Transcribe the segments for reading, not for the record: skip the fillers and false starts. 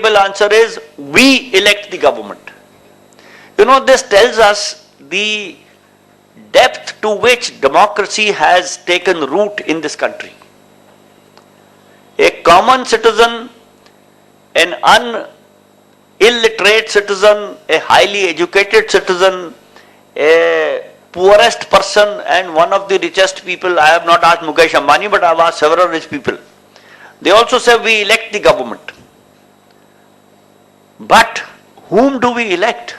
invariable answer is we elect the government. This tells us the depth to which democracy has taken root in this country. A common citizen, an illiterate citizen, a highly educated citizen, a poorest person and one of the richest people. I have not asked Mukesh Ambani, but I have asked several rich people. They also say we elect the government. But whom do we elect?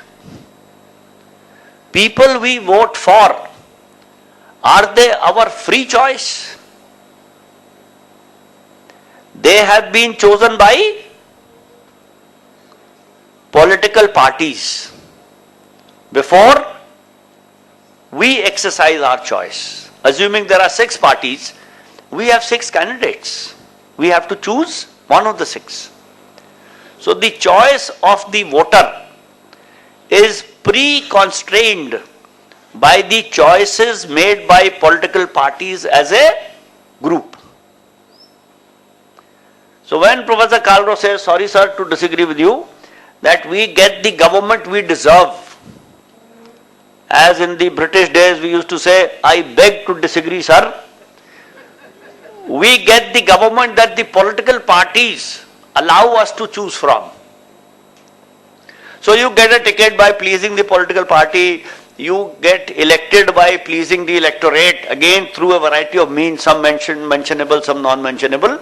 People we vote for, are they our free choice? They have been chosen by political parties before we exercise our choice. Assuming there are 6 parties, we have 6 candidates. We have to choose one of the 6. So the choice of the voter is pre-constrained by the choices made by political parties as a group. So when Professor Kalro says, sorry sir to disagree with you, that we get the government we deserve, as in the British days we used to say, I beg to disagree sir, we get the government that the political parties allow us to choose from. So you get a ticket by pleasing the political party, you get elected by pleasing the electorate, again through a variety of means, some mentionable, some non-mentionable.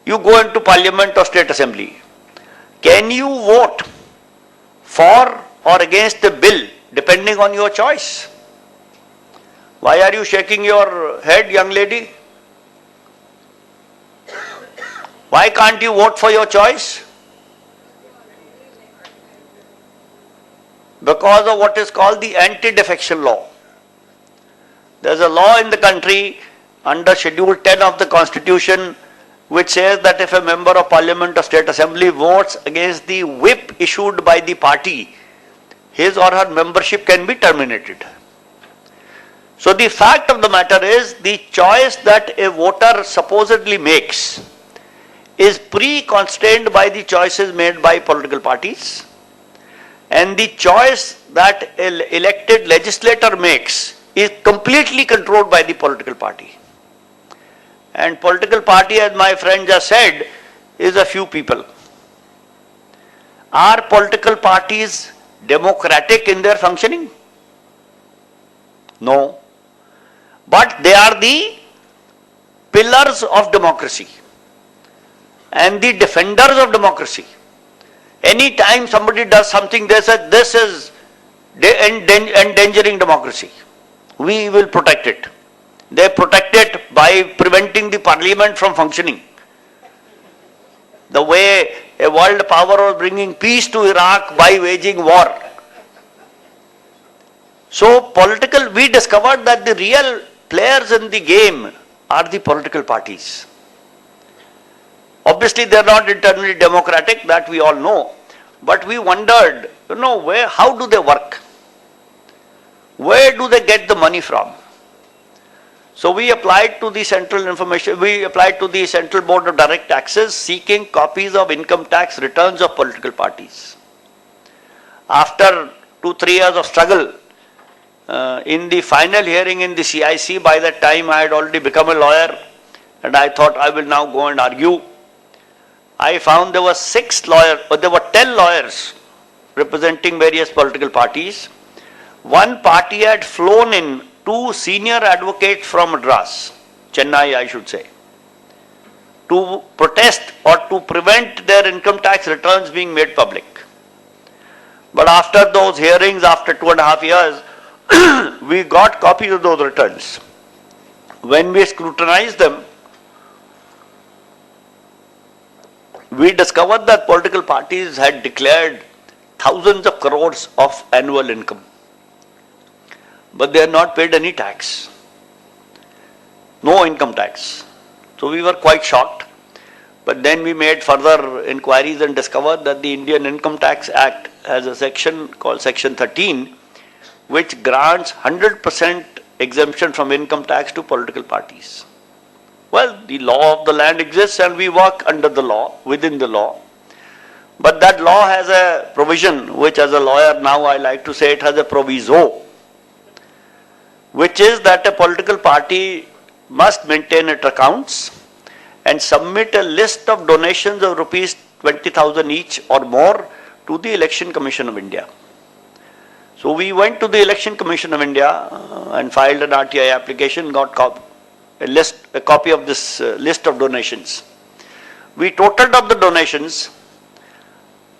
You go into parliament or state assembly. Can you vote for or against the bill depending on your choice? Why are you shaking your head, young lady? Why can't you vote for your choice? Because of what is called the anti-defection law. There is a law in the country under Schedule 10 of the Constitution which says that if a member of parliament or state assembly votes against the whip issued by the party, his or her membership can be terminated. So the fact of the matter is, the choice that a voter supposedly makes is pre-constrained by the choices made by political parties, and the choice that an elected legislator makes is completely controlled by the political party. And political party, as my friend just said, is a few people. Are political parties democratic in their functioning? No. But they are the pillars of democracy and the defenders of democracy. Any time somebody does something, they say this is endangering democracy. We will protect it. They protect it by preventing the parliament from functioning. The way a world power was bringing peace to Iraq by waging war. So we discovered that the real players in the game are the political parties. Obviously they are not internally democratic, that we all know. But we wondered, how do they work? Where do they get the money from? So we applied to the Central Board of Direct Taxes seeking copies of income tax returns of political parties. After 2-3 years of struggle, in the final hearing in the CIC, by that time I had already become a lawyer and I thought I will now go and argue. I found there were 10 lawyers representing various political parties. One party had flown in 2 senior advocates from Madras, Chennai I should say, to protest or to prevent their income tax returns being made public. But after those hearings, after 2.5 years, we got copies of those returns. When we scrutinized them, we discovered that political parties had declared thousands of crores of annual income, but they had not paid any tax, no income tax. So we were quite shocked. But then we made further inquiries and discovered that the Indian Income Tax Act has a section called Section 13, which grants 100% exemption from income tax to political parties. Well, the law of the land exists and we work under the law, within the law. But that law has a provision, which as a lawyer now I like to say it has a proviso, which is that a political party must maintain its accounts and submit a list of donations of rupees 20,000 each or more to the Election Commission of India. So we went to the Election Commission of India and filed an RTI application, got a copy of this list of donations. We totaled up the donations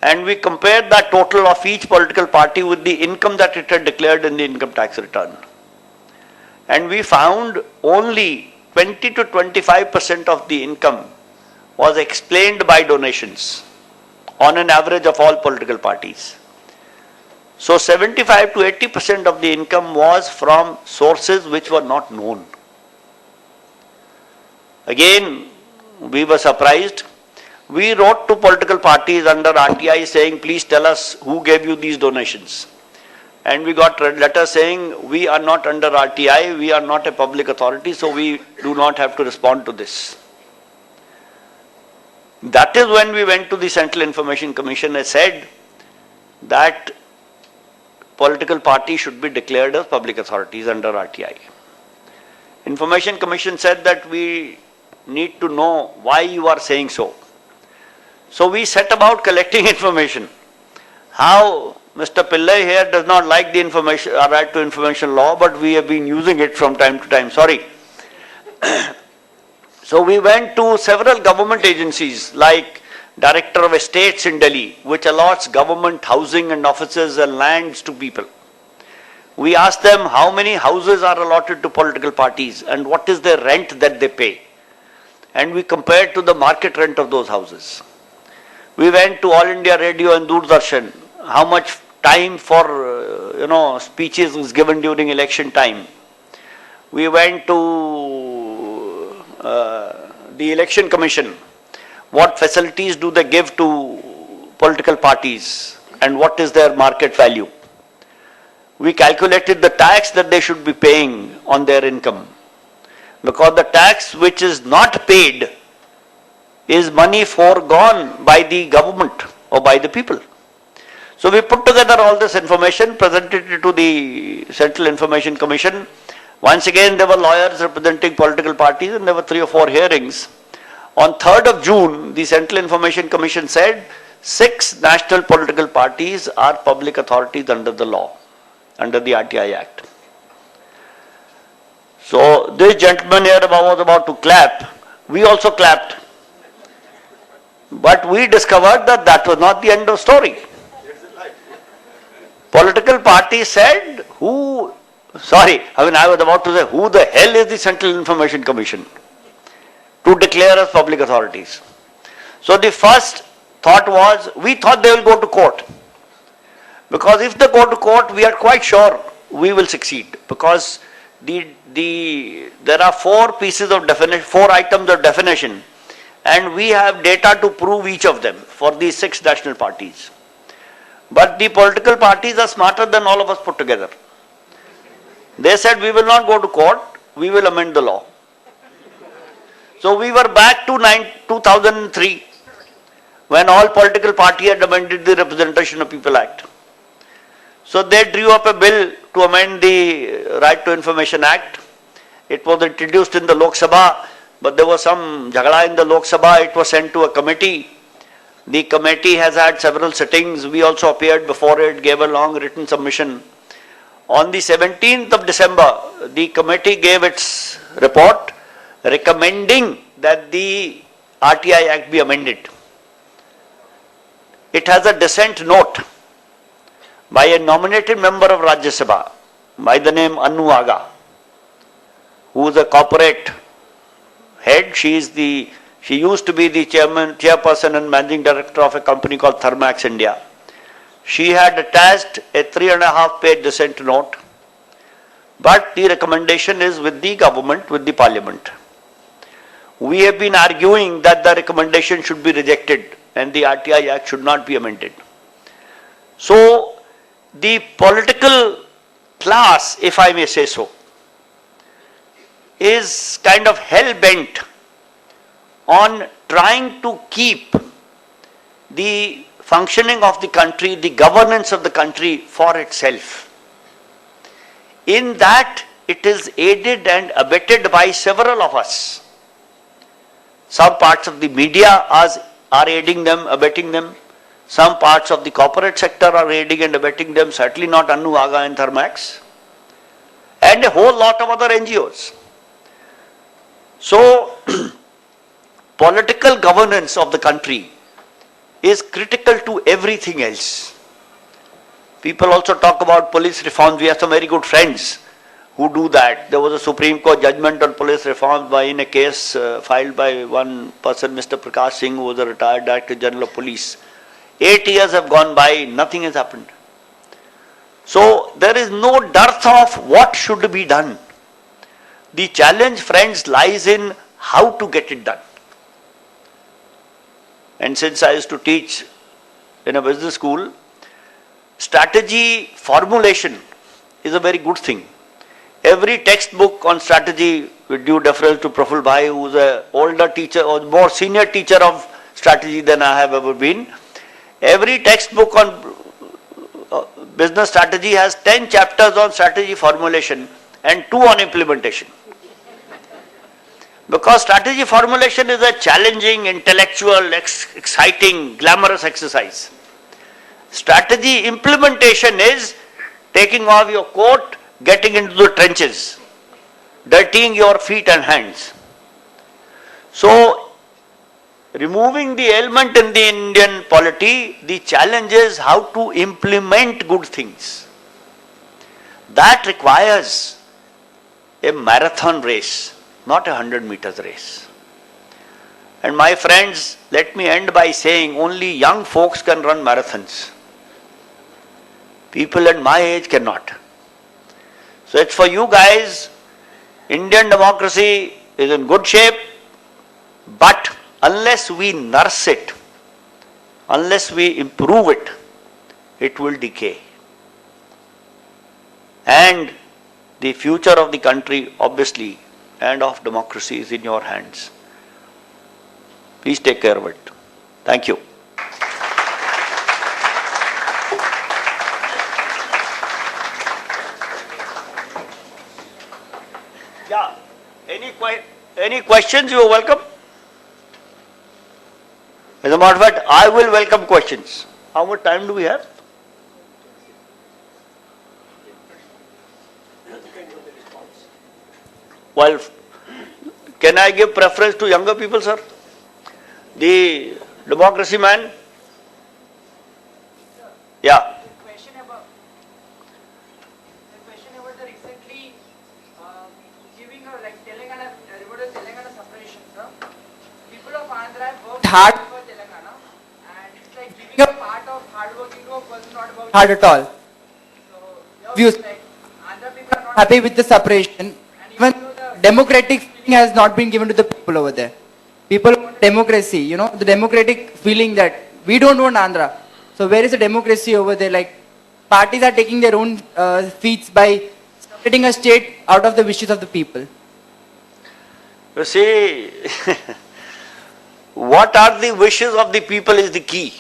and we compared that total of each political party with the income that it had declared in the income tax return. And we found only 20 to 25% of the income was explained by donations on an average of all political parties. So 75 to 80% of the income was from sources which were not known. Again, we were surprised. We wrote to political parties under RTI saying, please tell us who gave you these donations. And we got a letter saying, we are not under RTI, we are not a public authority, so we do not have to respond to this. That is when we went to the Central Information Commission and said that political parties should be declared as public authorities under RTI. Information Commission said that we need to know why you are saying so. So we set about collecting information. How Mr. Pillai here does not like the information, right to information law, but we have been using it from time to time. Sorry. So we went to several government agencies like Director of Estates in Delhi, which allots government housing and offices and lands to people. We asked them how many houses are allotted to political parties and what is the rent that they pay. And we compared to the market rent of those houses. We went to All India Radio and Doordarshan, how much time for speeches is given during election time. We went to the Election Commission, what facilities do they give to political parties and what is their market value. We calculated the tax that they should be paying on their income, because the tax which is not paid is money foregone by the government or by the people. So we put together all this information, presented it to the Central Information Commission. Once again there were lawyers representing political parties and there were 3 or 4 hearings. On 3rd of June, the Central Information Commission said 6 national political parties are public authorities under the law, under the RTI Act. So this gentleman here was about to clap. We also clapped. But we discovered that that was not the end of the story. Political party said, I was about to say, who the hell is the Central Information Commission to declare as public authorities? So the first thought was, we thought they will go to court. Because if they go to court, we are quite sure we will succeed. Because there are 4 pieces of definition, 4 items of definition, and we have data to prove each of them for these 6 national parties. But the political parties are smarter than all of us put together. They said, we will not go to court, we will amend the law. So we were back to 2003, when all political parties had amended the Representation of People Act. So they drew up a bill to amend the Right to Information Act. It was introduced in the Lok Sabha, but there was some jhagada in the Lok Sabha. It was sent to a committee. The committee has had several sittings. We also appeared before it, gave a long written submission. On the 17th of December, the committee gave its report recommending that the RTI Act be amended. It has a dissent note by a nominated member of Rajya Sabha by the name Annu Aga, who is a corporate head. She used to be the chairperson and managing director of a company called Thermax India. She had attached a 3.5-page dissent note, but the recommendation is with the government, with the parliament. We have been arguing that the recommendation should be rejected and the RTI Act should not be amended. So, the political class, if I may say so, is kind of hell-bent on trying to keep the functioning of the country, the governance of the country for itself. In that, it is aided and abetted by several of us. Some parts of the media are aiding them, abetting them. Some parts of the corporate sector are aiding and abetting them, certainly not Annu Aga and Thermax. And a whole lot of other NGOs. So, political governance of the country is critical to everything else. People also talk about police reforms. We have some very good friends who do that. There was a Supreme Court judgment on police reforms in a case filed by one person, Mr. Prakash Singh, who was a retired Director General of Police. 8 years have gone by, nothing has happened. So there is no dearth of what should be done. The challenge, friends, lies in how to get it done. And since I used to teach in a business school, strategy formulation is a very good thing. Every textbook on strategy, with due deference to Praful Bhai, who is an older teacher or more senior teacher of strategy than I have ever been, every textbook on business strategy has 10 chapters on strategy formulation and 2 on implementation. Because strategy formulation is a challenging, intellectual, exciting, glamorous exercise. Strategy implementation is taking off your coat, getting into the trenches, dirtying your feet and hands. So, removing the ailment in the Indian polity, the challenge is how to implement good things. That requires a marathon race, not a 100 meters race. And my friends, let me end by saying only young folks can run marathons. People at my age cannot. So it's for you guys. Indian democracy is in good shape, but unless we nurse it, unless we improve it, it will decay. And the future of the country, obviously, and of democracy is in your hands. Please take care of it. Thank you. Yeah, any questions, you are welcome. As a matter of fact, I will welcome questions. How much time do we have? Well, can I give preference to younger people, sir? The democracy man? Yeah. The question about the recently giving Telangana, Telangana separation, sir. People of Andhra have worked hard for Telangana, and it's like giving a part of hard working to a person not about hard at all. So your views, Andhra people are not happy with the separation, and even though the democratic feeling has not been given to the people over there. People want democracy, the democratic feeling that we don't want Andhra. So where is the democracy over there? Like parties are taking their own feats by separating a state out of the wishes of the people. You see, what are the wishes of the people is the key.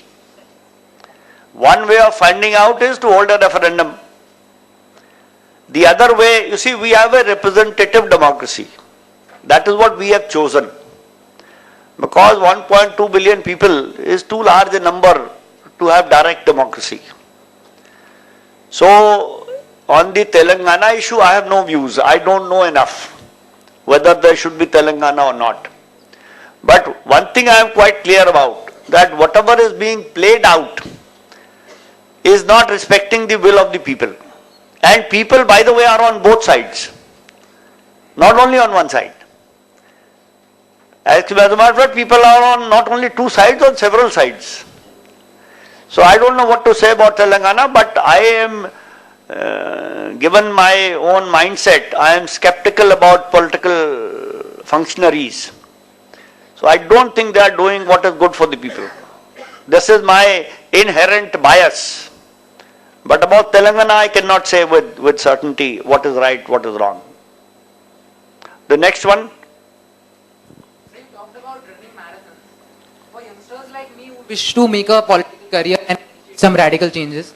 One way of finding out is to hold a referendum. The other way, you see, we have a representative democracy. That is what we have chosen. Because 1.2 billion people is too large a number to have direct democracy. So, on the Telangana issue, I have no views. I don't know enough whether there should be Telangana or not. But one thing I am quite clear about, that whatever is being played out is not respecting the will of the people. And people, by the way, are on both sides, not only on one side. As a matter of fact, people are on not only two sides, on several sides. So I don't know what to say about Telangana, but I am, given my own mindset, I am skeptical about political functionaries. So I don't think they are doing what is good for the people. This is my inherent bias. But about Telangana, I cannot say with certainty what is right, what is wrong. The next one. wish to make a political career and some radical changes.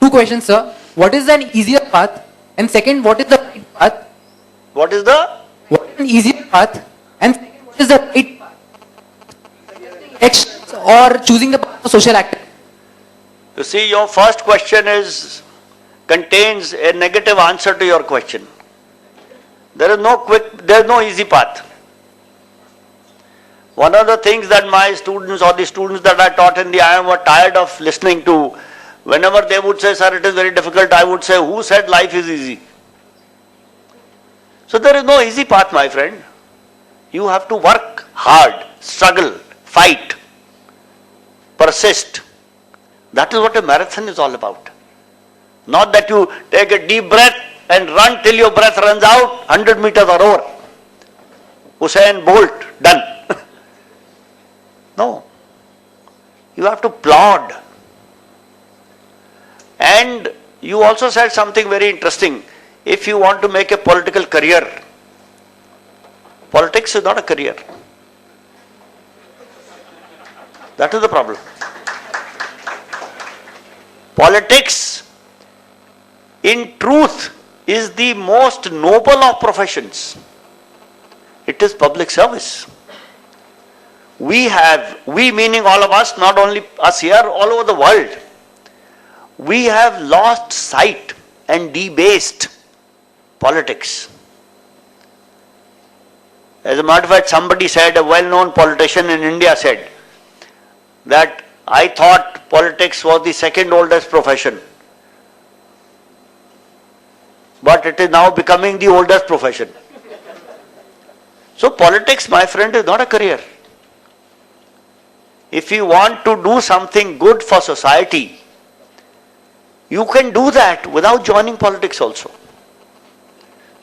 Two questions, sir. What is an easier path? And second, what is the right path? What is the? What is an easier path? And second, what is the right path? Actions or choosing the path of social activity? You see, your first question contains a negative answer to your question. There is no easy path. One of the things that my students or the students that I taught in the IIM were tired of listening to, whenever they would say, sir, it is very difficult, I would say, who said life is easy? So there is no easy path, my friend. You have to work hard, struggle, fight, persist. That is what a marathon is all about. Not that you take a deep breath and run till your breath runs out, 100 meters are over. Usain Bolt, done. No. You have to plod. And you also said something very interesting. If you want to make a political career, politics is not a career. That is the problem. Politics, in truth, is the most noble of professions. It is public service. We meaning all of us, not only us here, all over the world, we have lost sight and debased politics. As a matter of fact, somebody said, a well-known politician in India said, that I thought politics was the second oldest profession. But it is now becoming the oldest profession. So politics, my friend, is not a career. If you want to do something good for society, you can do that without joining politics also.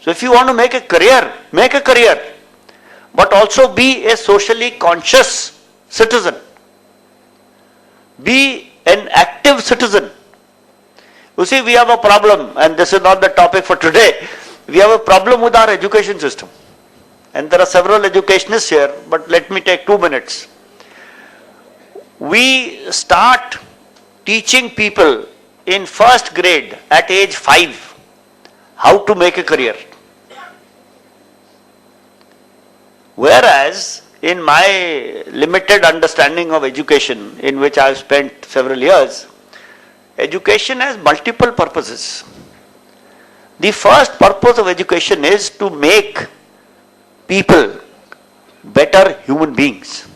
So if you want to make a career, make a career. But also be a socially conscious citizen. Be an active citizen. You see, we have a problem, and this is not the topic for today. We have a problem with our education system. And there are several educationists here, but let me take 2 minutes. We start teaching people in first grade at age 5 how to make a career. Whereas, in my limited understanding of education, in which I have spent several years, education has multiple purposes. The first purpose of education is to make people better human beings.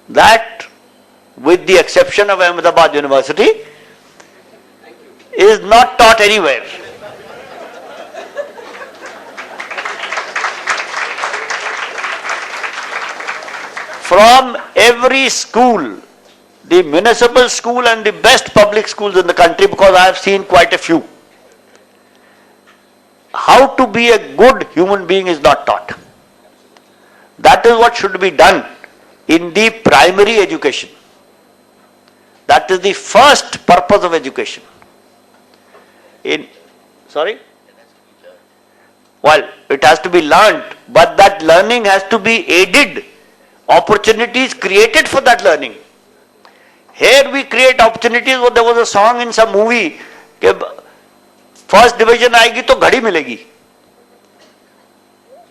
That, with the exception of Ahmedabad University, is not taught anywhere. From every school, the municipal school and the best public schools in the country, because I have seen quite a few, how to be a good human being is not taught. That is what should be done in the primary education. That is the first purpose of education. Well, it has to be learned, but that learning has to be aided. Opportunities created for that learning. Here we create opportunities. There was a song in some movie, first division आएगी तो घड़ी मिलेगी,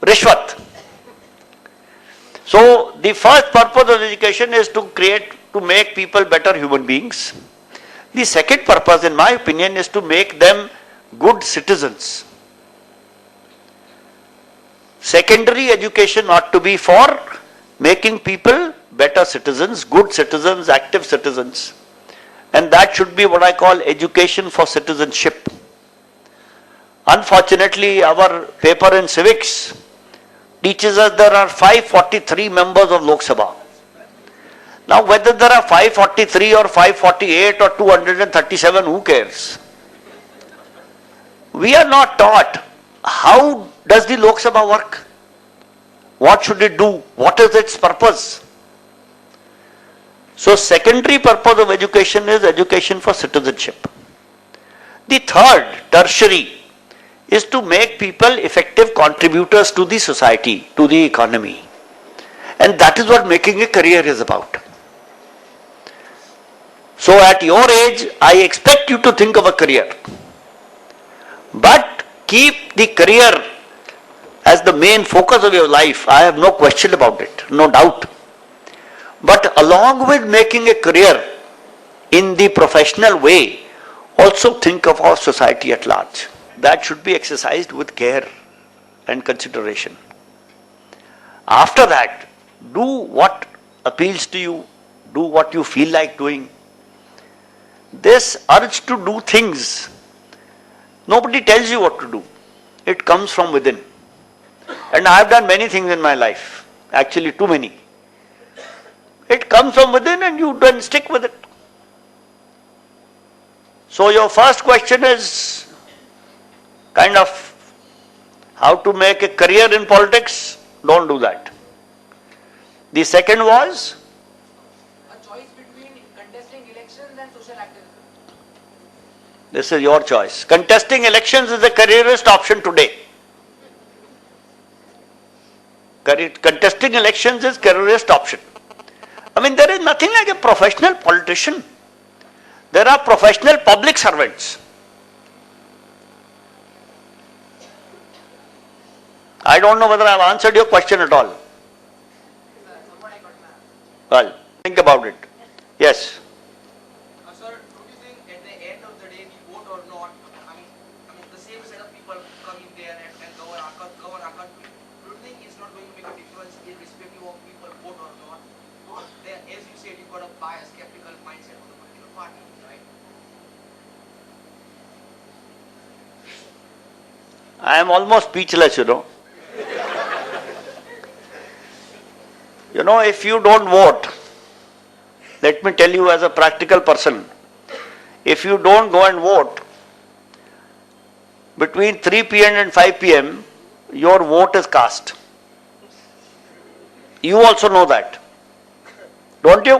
रिश्वत. So the first purpose of education is to make people better human beings. The second purpose, in my opinion, is to make them good citizens. Secondary education ought to be for making people better citizens, good citizens, active citizens. And that should be what I call education for citizenship. Unfortunately, our paper in civics teaches us there are 543 members of Lok Sabha. Now whether there are 543 or 548 or 237, who cares? We are not taught how does the Lok Sabha work? What should it do? What is its purpose? So secondary purpose of education is education for citizenship. The third, tertiary, is to make people effective contributors to the society, to the economy. And that is what making a career is about. So at your age, I expect you to think of a career. But keep the career as the main focus of your life. I have no question about it, no doubt. But along with making a career in the professional way, also think of our society at large. That should be exercised with care and consideration. After that, do what appeals to you, do what you feel like doing. This urge to do things, nobody tells you what to do. It comes from within. And I have done many things in my life, actually too many. It comes from within and you then stick with it. So your first question is kind of how to make a career in politics. Don't do that. The second was A choice between contesting elections and social activism. this is your choice. Contesting elections is a careerist option today. Contesting elections is careerist option. I mean, there is nothing like a professional politician. There are professional public servants. I don't know whether I have answered your question at all. Well, think about it. Yes. Sir, don't you think at the end of the day, we vote or not, I mean the same set of people come in there and govern our country, do you think it's not going to make a difference irrespective of people vote or not? There, as you said, you've got a biased, skeptical mindset of the particular party, right? I am almost speechless, you know. You know, if you don't vote, let me tell you as a practical person, if you don't go and vote, between 3 p.m. and 5 p.m., your vote is cast. You also know that, don't you?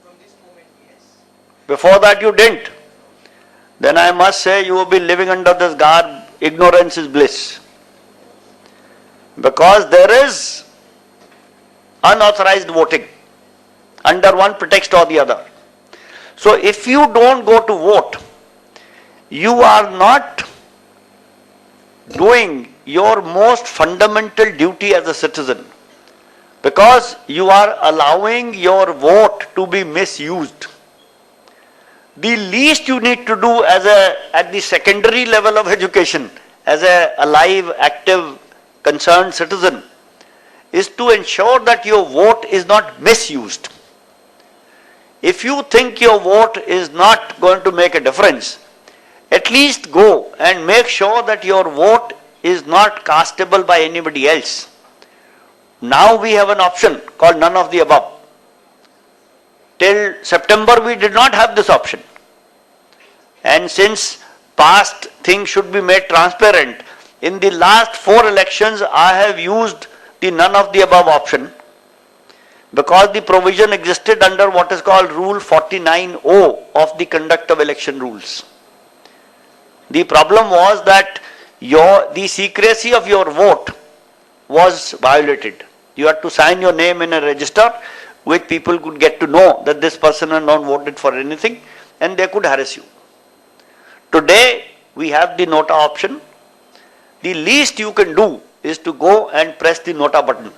From this moment, yes. Before that you didn't. Then I must say you will be living under this garb, ignorance is bliss. Because there is unauthorized voting under one pretext or the other. So if you don't go to vote, you are not doing your most fundamental duty as a citizen, because you are allowing your vote to be misused. The least you need to do at the secondary level of education, as a alive, active, concerned citizen, is to ensure that your vote is not misused. If you think your vote is not going to make a difference, at least go and make sure that your vote is not castable by anybody else. Now we have an option called none of the above. Till September we did not have this option. And since past things should be made transparent, in the last 4 elections I have used the none of the above option, because the provision existed under what is called Rule 49O of the Conduct of Election Rules. The problem was that the secrecy of your vote was violated. You had to sign your name in a register which people could get to know that this person had not voted for anything, and they could harass you. Today we have the nota option. The least you can do is to go and press the nota button.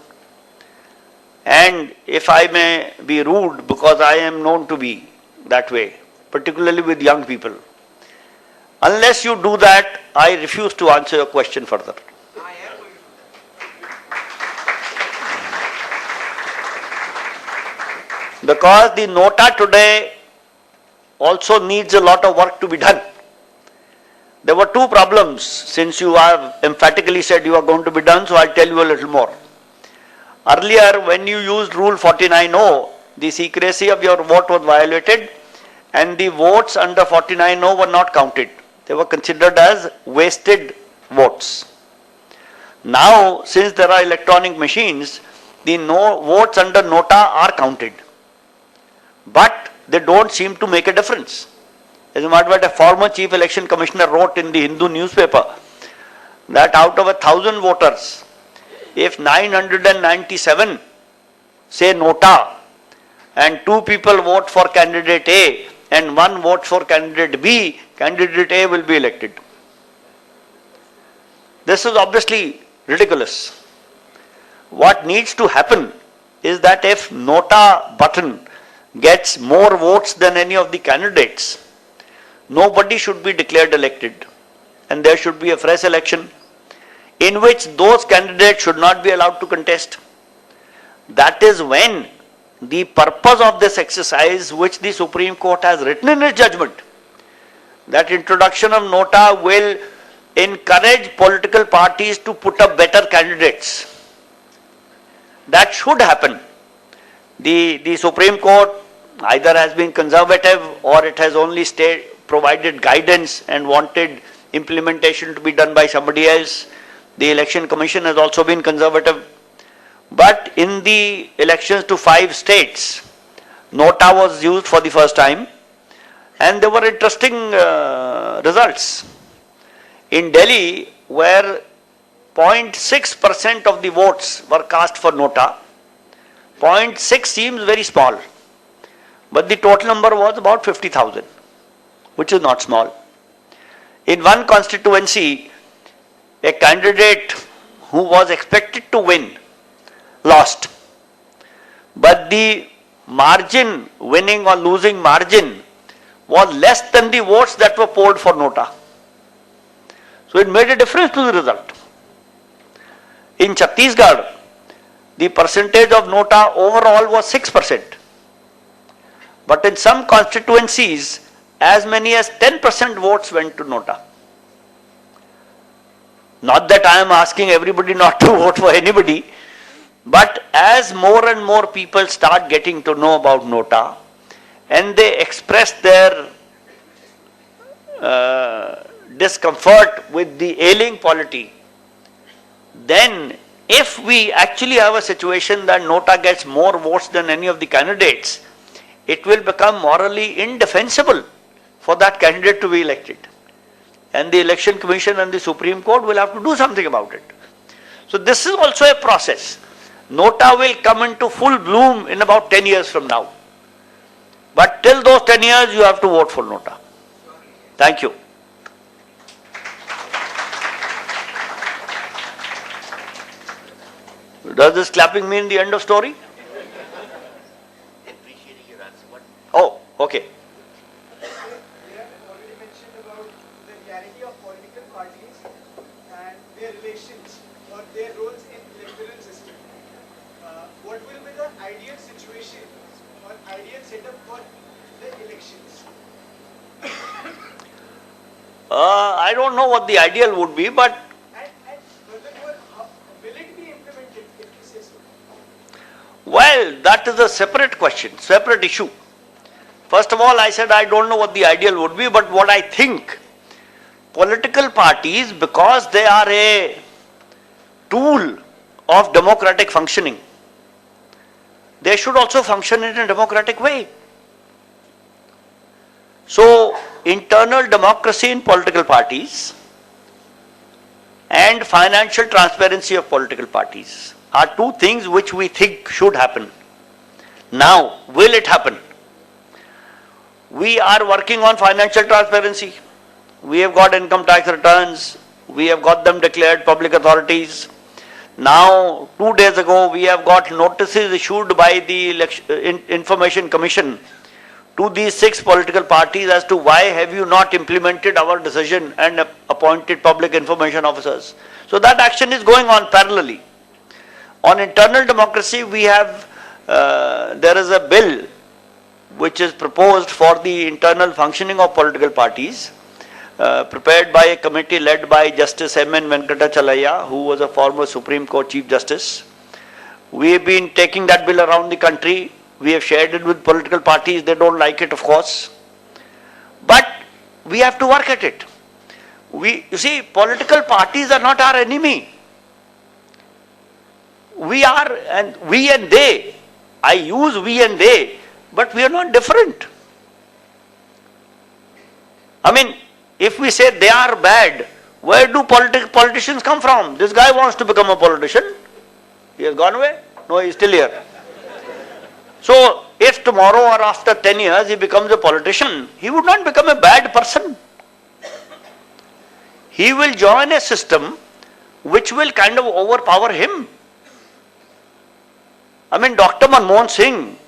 And if I may be rude, because I am known to be that way, particularly with young people, unless you do that, I refuse to answer your question further. I am going to do that. Because the nota today also needs a lot of work to be done. There were 2 problems. Since you have emphatically said you are going to be done, so I'll tell you a little more. Earlier, when you used Rule 49O, the secrecy of your vote was violated and the votes under 49O were not counted. They were considered as wasted votes. Now, since there are electronic machines, the votes under nota are counted. But they don't seem to make a difference. As a matter of fact, a former Chief Election Commissioner wrote in the Hindu newspaper that out of 1,000 voters, if 997 say Nota and 2 people vote for candidate A and 1 vote for candidate B, candidate A will be elected. This is obviously ridiculous. What needs to happen is that if Nota button gets more votes than any of the candidates, nobody should be declared elected and there should be a fresh election in which those candidates should not be allowed to contest. That is when the purpose of this exercise, which the Supreme Court has written in its judgment, that introduction of Nota will encourage political parties to put up better candidates. That should happen. The Supreme Court either has been conservative or it has only provided guidance and wanted implementation to be done by somebody else. The Election Commission has also been conservative. But in the elections to 5 states, Nota was used for the first time and there were interesting results. In Delhi, where 0.6% of the votes were cast for Nota, 0.6 seems very small, but the total number was about 50,000, which is not small. In one constituency, a candidate who was expected to win lost, but the margin, winning or losing margin, was less than the votes that were polled for Nota. So it made a difference to the result. In Chhattisgarh, the percentage of Nota overall was 6%. But in some constituencies, as many as 10% votes went to Nota. Not that I am asking everybody not to vote for anybody, but as more and more people start getting to know about Nota and they express their discomfort with the ailing polity, then if we actually have a situation that Nota gets more votes than any of the candidates, it will become morally indefensible for that candidate to be elected. And the Election Commission and the Supreme Court will have to do something about it. So this is also a process. Nota will come into full bloom in about 10 years from now. But till those 10 years, you have to vote for Nota. Thank you. Does this clapping mean the end of story? Oh, okay. We have already mentioned about the reality of political parties and their relations or their roles in electoral system. What will be the ideal situation or ideal setup for the elections? I don't know what the ideal would be, but And furthermore, will it be implemented if you say so? well, that is a separate question, separate issue. First of all, I said I don't know what the ideal would be, but what I think, political parties, because they are a tool of democratic functioning, they should also function in a democratic way. So, internal democracy in political parties and financial transparency of political parties are two things which we think should happen. Now, will it happen? We are working on financial transparency. We have got income tax returns. We have got them declared public authorities. Now, 2 days ago, we have got notices issued by the Information Commission to these 6 political parties as to why have you not implemented our decision and appointed public information officers. So that action is going on parallelly. On internal democracy, we have, there is a bill which is proposed for the internal functioning of political parties, prepared by a committee led by Justice M.N. Venkatachalaya, who was a former Supreme Court Chief Justice. We have been taking that bill around the country. We have shared it with political parties. They don't like it, of course. But we have to work at it. You see, political parties are not our enemy. We are, and we and they. I use we and they, but we are not different. I mean, if we say they are bad, where do politicians come from? This guy wants to become a politician. He has gone away? No, he is still here. So, if tomorrow or after 10 years he becomes a politician, he would not become a bad person. He will join a system which will kind of overpower him. I mean, Dr. Manmohan Singh,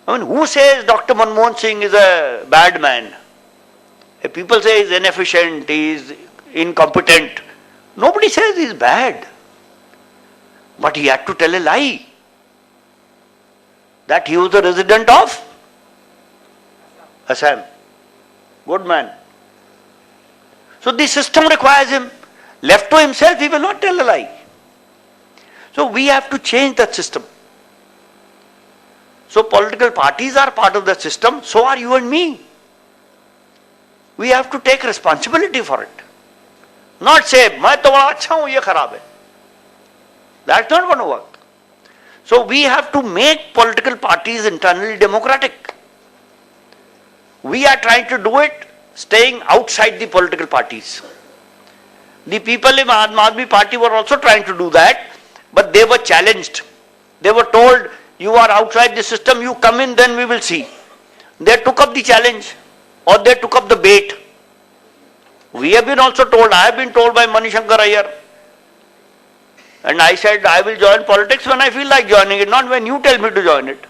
who says Dr. Manmohan Singh is a bad man? If people say he is inefficient, he is incompetent, nobody says he is bad. But he had to tell a lie that he was a resident of Assam. Good man. So the system requires him. Left to himself, he will not tell a lie. So we have to change that system. So political parties are part of the system, so are you and me. We have to take responsibility for it. Not say, मैं तो बड़ा अच्छा हूँ, ये खराब है. That's not going to work. So we have to make political parties internally democratic. We are trying to do it staying outside the political parties. The people in Aam Aadmi Party were also trying to do that, but they were challenged. They were told, you are outside the system, you come in, then we will see. They took up the challenge, or they took up the bait. We have been also told, I have been told by Manishankar Iyer, and I said, I will join politics when I feel like joining it, not when you tell me to join it.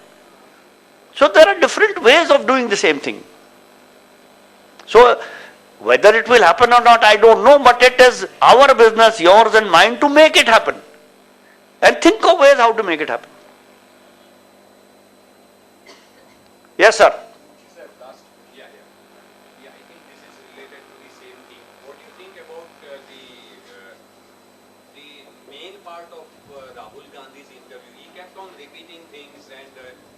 So there are different ways of doing the same thing. So whether it will happen or not, I don't know, but it is our business, yours and mine, to make it happen. And think of ways how to make it happen. Yes, sir. Sir, I think this is related to the same thing. What do you think about the main part of Rahul Gandhi's interview? He kept on repeating things and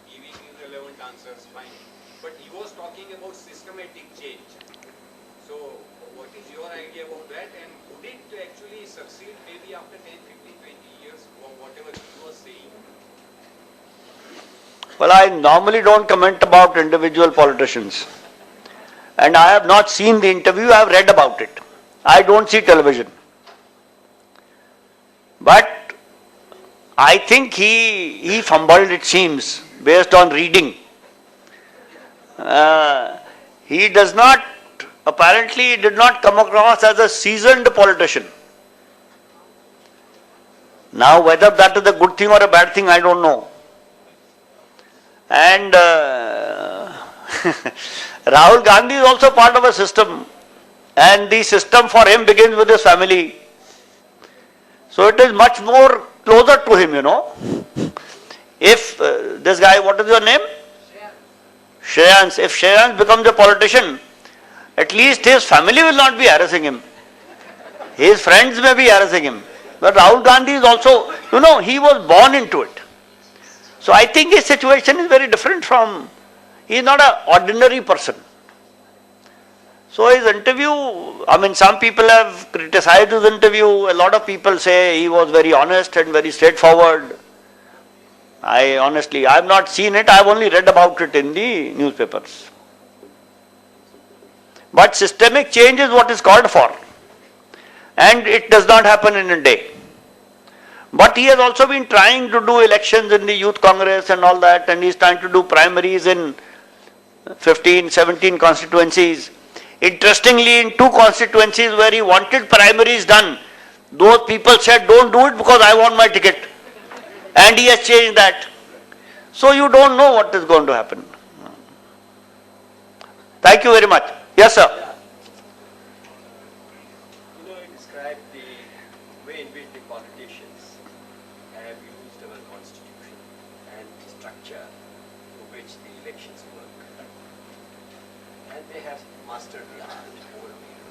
giving irrelevant answers, fine. But he was talking about systematic change. So, what is your idea about that? And would it actually succeed maybe after 10, 15, 20 years, or whatever he was saying? Well, I normally don't comment about individual politicians. And I have not seen the interview, I have read about it. I don't see television. But I think he fumbled, it seems, based on reading. He does not, apparently did not come across as a seasoned politician. Now, whether that is a good thing or a bad thing, I don't know. And Rahul Gandhi is also part of a system, and the system for him begins with his family. So it is much more closer to him, If this guy, what is your name? Shreyans. If Shreyans becomes a politician, at least his family will not be harassing him. His friends may be harassing him. But Rahul Gandhi is also, he was born into it. So I think his situation is very different from, he is not an ordinary person. So his interview, some people have criticized his interview. A lot of people say he was very honest and very straightforward. I have not seen it. I have only read about it in the newspapers. But systemic change is what is called for. And it does not happen in a day. But he has also been trying to do elections in the Youth Congress and all that, and he is trying to do primaries in 15, 17 constituencies. Interestingly, in 2 constituencies where he wanted primaries done, those people said, don't do it because I want my ticket. And he has changed that. So you don't know what is going to happen. Thank you very much. Yes, sir. You described the way in which the politicians have used our constitution and the structure through which the elections work. And they have mastered the art over a period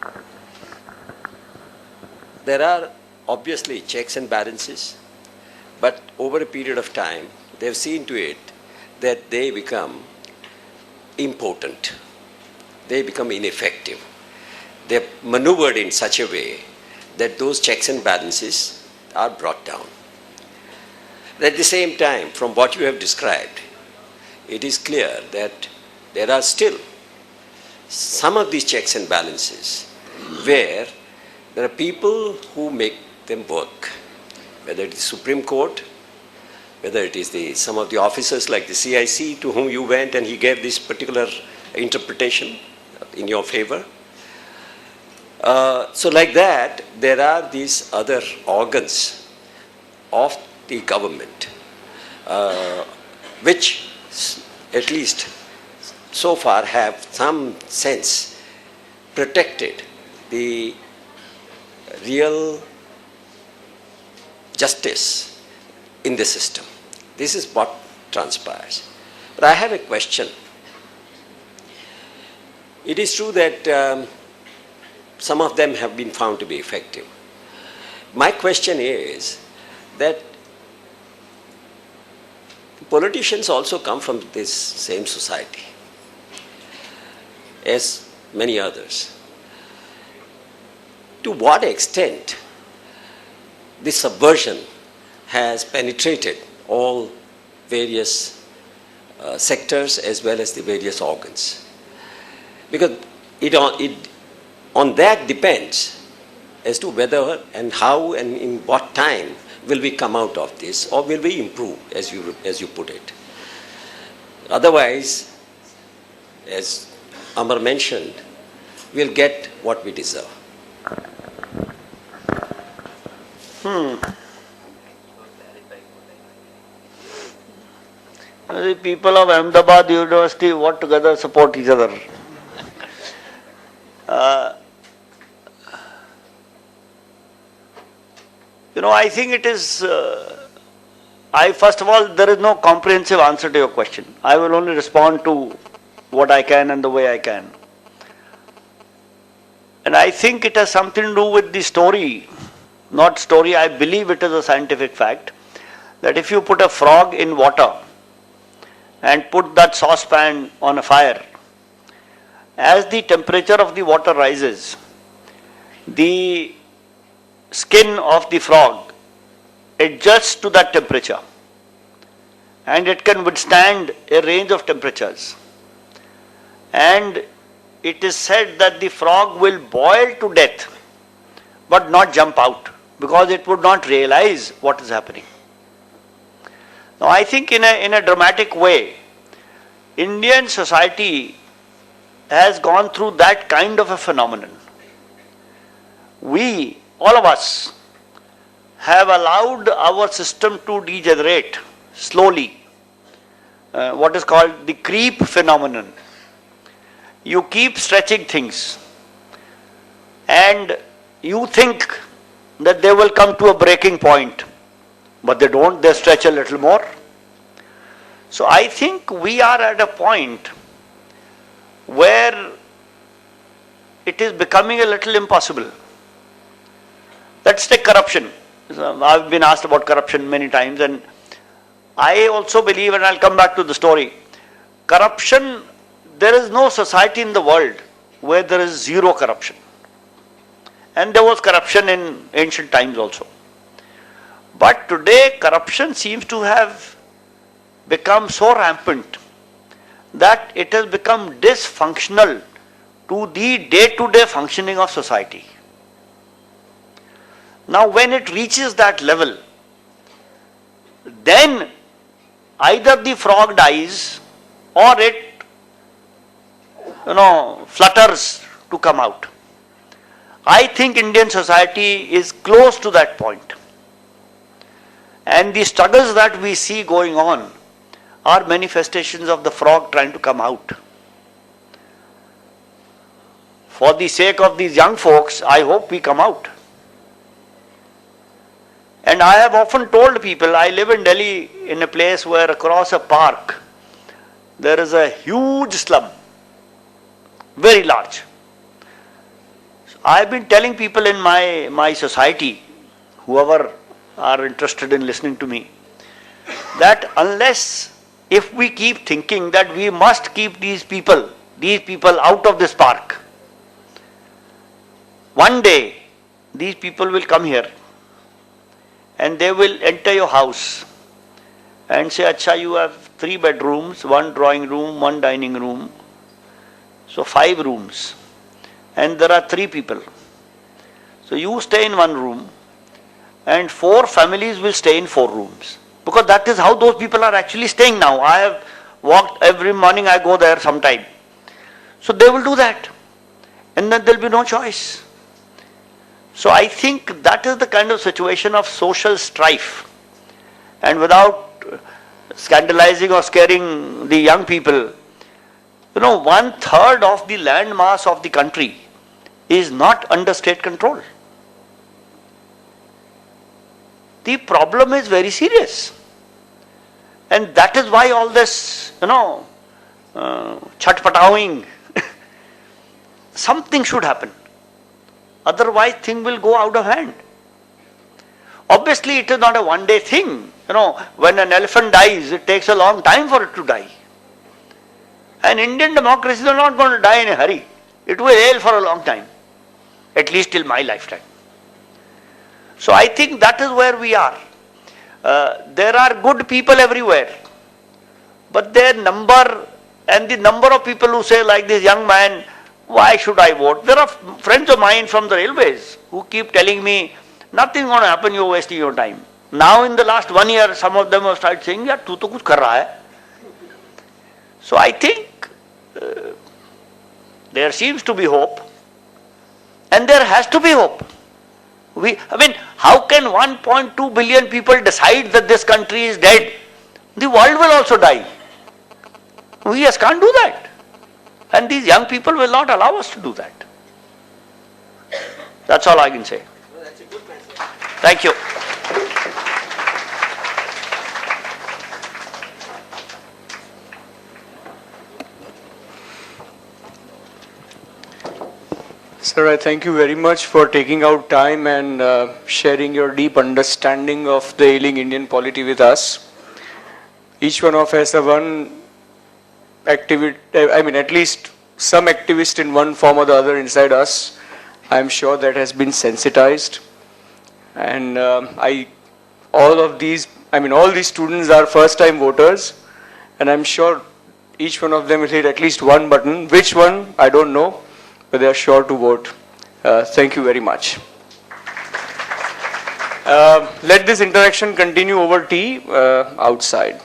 of time. There are obviously checks and balances, but over a period of time, they've seen to it that they become impotent. They become ineffective. They're maneuvered in such a way that those checks and balances are brought down. At the same time, from what you have described, it is clear that there are still some of these checks and balances where there are people who make them work. whether it is Supreme Court, whether it is some of the officers like the CIC to whom you went and he gave this particular interpretation in your favor. So like that, there are these other organs of the government, which at least so far have some sense protected the real justice in the system. This is what transpires. But I have a question. It is true that some of them have been found to be effective. My question is that politicians also come from this same society as many others. To what extent this subversion has penetrated all various sectors as well as the various organs? Because on that depends as to whether and how and in what time will we come out of this, or will we improve, as you put it. Otherwise, as Amar mentioned, we'll get what we deserve. The people of Ahmedabad University work together, support each other. I think it is, first of all, there is no comprehensive answer to your question. I will only respond to what I can and the way I can. And I think it has something to do with the story, not story, I believe it is a scientific fact, that if you put a frog in water and put that saucepan on a fire, as the temperature of the water rises, the skin of the frog adjusts to that temperature and it can withstand a range of temperatures. And it is said that the frog will boil to death but not jump out because it would not realize what is happening. Now I think in a dramatic way, Indian society has gone through that kind of a phenomenon. We, all of us, have allowed our system to degenerate slowly, what is called the creep phenomenon. You keep stretching things and you think that they will come to a breaking point, but they don't, they stretch a little more. So I think we are at a point where it is becoming a little impossible. Let's take corruption. I've been asked about corruption many times, and I also believe, and I'll come back to the story, corruption, there is no society in the world where there is zero corruption. And there was corruption in ancient times also. But today corruption seems to have become so rampant that it has become dysfunctional to the day-to-day functioning of society. Now when it reaches that level, then either the frog dies or it flutters to come out. I think Indian society is close to that point. And the struggles that we see going on are manifestations of the frog trying to come out. For the sake of these young folks, I hope we come out. And I have often told people, I live in Delhi in a place where across a park there is a huge slum, very large. So I have been telling people in my society, whoever are interested in listening to me, that if we keep thinking that we must keep these people out of this park, one day these people will come here and they will enter your house and say, Acha, you have 3 bedrooms, 1 drawing room, 1 dining room, so 5 rooms, and there are 3 people. So you stay in 1 room and 4 families will stay in 4 rooms. Because that is how those people are actually staying now. I have walked every morning, I go there sometime. So they will do that. And then there will be no choice. So I think that is the kind of situation of social strife. And without scandalizing or scaring the young people, 1/3 of the land mass of the country is not under state control. The problem is very serious. And that is why all this, chatpatawing, something should happen. Otherwise, thing will go out of hand. Obviously, it is not a one-day thing. When an elephant dies, it takes a long time for it to die. And Indian democracy is not going to die in a hurry. It will ail for a long time, at least till my lifetime. So I think that is where we are. There are good people everywhere, but their number and the number of people who say like this young man, why should I vote? There are friends of mine from the railways who keep telling me, nothing is going to happen, you're wasting your time. Now in the last 1 year, some of them have started saying, yeah, tu to kuch kar raha hai. So I think there seems to be hope, and there has to be hope. How can 1.2 billion people decide that this country is dead? The world will also die. We just can't do that. And these young people will not allow us to do that. That's all I can say. That's a good message. Thank you. Sir, I thank you very much for taking out time and sharing your deep understanding of the ailing Indian polity with us. Each one of us have one activity, at least some activist in one form or the other inside us. I'm sure that has been sensitized. And all these students are first-time voters, and I'm sure each one of them will hit at least one button. Which one, I don't know, but they are sure to vote. Thank you very much. Let this interaction continue over tea outside.